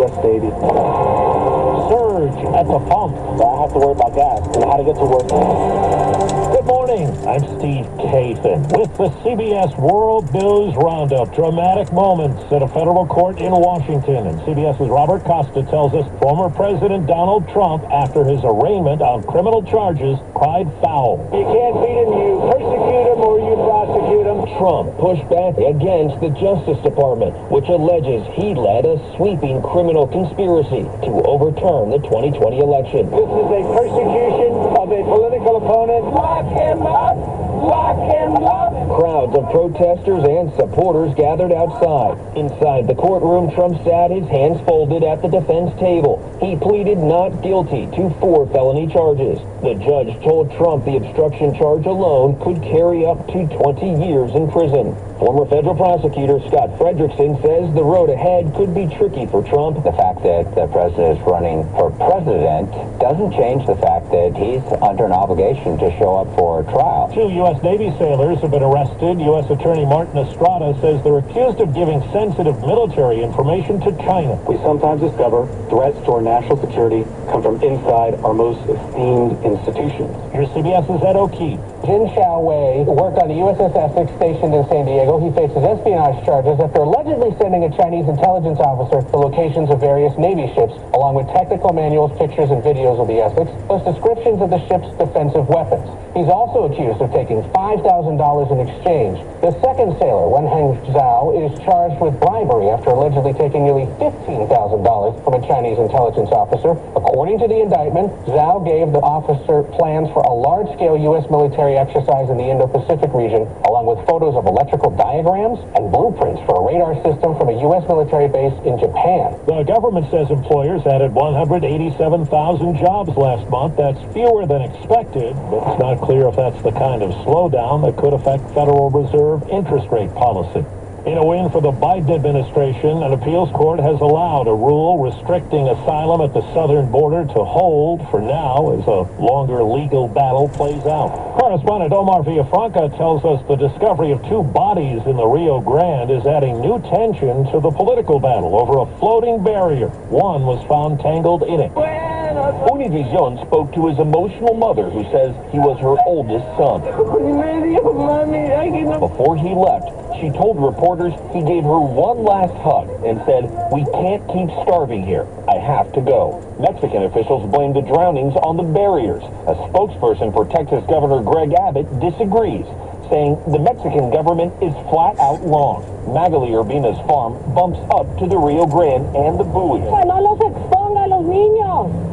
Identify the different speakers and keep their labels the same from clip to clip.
Speaker 1: CBS Navy.
Speaker 2: Surge at the pump.
Speaker 1: I have to worry about gas and how to get to work.
Speaker 2: Good morning. I'm Steve Kathan with the CBS World News Roundup. Dramatic moments at a federal court in Washington. And CBS's Robert Costa tells us former President Donald Trump, after his arraignment on criminal charges, cried foul.
Speaker 1: You can't beat him, you persecute him or you prosecute him.
Speaker 3: Trump pushed back against the Justice Department, which alleges he led a sweeping criminal conspiracy to overturn the 2020 election.
Speaker 1: This is a persecution of a political opponent. Lock him up! Lock him up!
Speaker 3: Crowds of protesters and supporters gathered outside. Inside the courtroom, Trump sat, his hands folded at the defense table. He pleaded not guilty to 4 felony charges. The judge told Trump the obstruction charge alone could carry up to 20 years in prison. Former federal prosecutor Scott Frederickson says the road ahead could be tricky for Trump.
Speaker 4: The fact that the president is running for president doesn't change the fact that he's under an obligation to show up for trial.
Speaker 2: 2 U.S. Navy sailors have been arrested. U.S. Attorney Martin Estrada says they're accused of giving sensitive military information to China.
Speaker 1: We sometimes discover threats to our national security come from inside our most esteemed institutions.
Speaker 2: Here's CBS's Ed O'Keefe.
Speaker 5: Jin Xiaowei worked on the USS Essex stationed in San Diego. He faces espionage charges after allegedly sending a Chinese intelligence officer the locations of various Navy ships, along with technical manuals, pictures, and videos of the Essex, plus descriptions of the ship's defensive weapons. He's also accused of taking $5,000 in exchange. The second sailor, Wenheng Zhao, is charged with bribery after allegedly taking nearly $15,000 from a Chinese intelligence officer. According to the indictment, Zhao gave the officer plans for a large-scale U.S. military exercise in the Indo-Pacific region, along with photos of electrical diagrams and blueprints for a radar system from a U.S. military base in Japan.
Speaker 2: The government says employers added 187,000 jobs last month. That's fewer than expected, but it's not clear if that's the kind of slowdown that could affect Federal Reserve interest rate policy. In a win for the Biden administration, an appeals court has allowed a rule restricting asylum at the southern border to hold for now as a longer legal battle plays out. Correspondent Omar Villafranca tells us the discovery of 2 bodies in the Rio Grande is adding new tension to the political battle over a floating barrier. One was found tangled in it.
Speaker 3: Univision spoke to his emotional mother, who says he was her oldest son. Before he left, she told reporters he gave her one last hug and said, "We can't keep starving here. I have to go." Mexican officials blamed the drownings on the barriers. A spokesperson for Texas Governor Greg Abbott disagrees, saying the Mexican government is flat out wrong. Magali Urbina's farm bumps up to the Rio Grande and the buoys,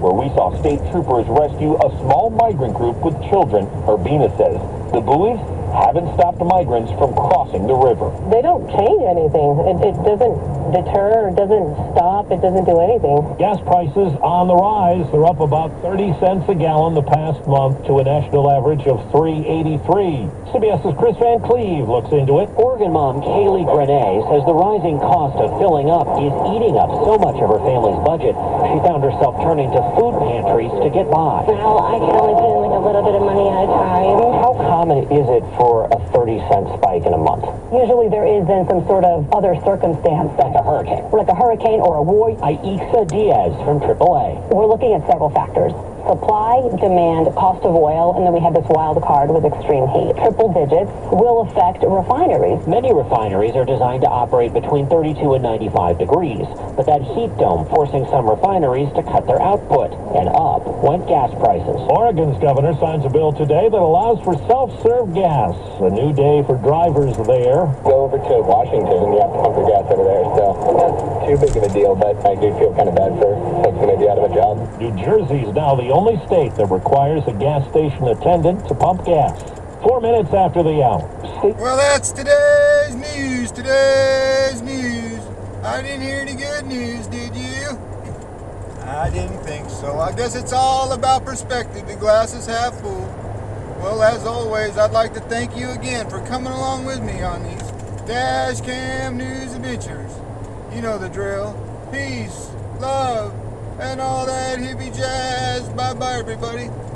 Speaker 3: where we saw state troopers rescue a small migrant group with children. Urbina says the buoys haven't stopped migrants from crossing the river.
Speaker 6: They don't change anything. It doesn't deter, it doesn't stop, it doesn't do anything.
Speaker 2: Gas prices on the rise. They're up about 30 cents a gallon the past month to a national average of $3.83. CBS's Chris Van Cleve looks into it.
Speaker 7: Oregon mom Kaylee Grenay says the rising cost of filling up is eating up so much of her family's budget. She found herself turning to food pantries to get by.
Speaker 6: Now I can only put in like a little bit of money at a time.
Speaker 7: How common is it for a 30-cent spike in a month?
Speaker 6: Usually there is then some sort of other circumstance,
Speaker 7: Like a hurricane.
Speaker 6: like a hurricane or a war.
Speaker 7: Aixa Diaz from AAA.
Speaker 6: We're looking at several factors. Supply, demand, cost of oil, and then we have this wild card with extreme heat. Triple digits will affect refineries.
Speaker 7: Many refineries are designed to operate between 32 and 95 degrees, but that heat dome forcing some refineries to cut their output. And up went gas prices.
Speaker 2: Oregon's governor signs a bill today that allows for self-serve gas. A new day for drivers there.
Speaker 1: Go over to Washington and you have to pump your gas over there, so not too big of a deal, but I do feel kind of bad for folks who may be out of a job.
Speaker 2: New Jersey's now the only state that requires a gas station attendant to pump gas. 4 minutes after the hour.
Speaker 8: Well, that's today's news. Today's news. I didn't hear any good news, did you? I didn't think so. I guess it's all about perspective. The glass is half full. Well, as always, I'd like to thank you again for coming along with me on these Dash Cam News Adventures. You know the drill. Peace, love, and all that hippie jazz. Bye-bye, everybody.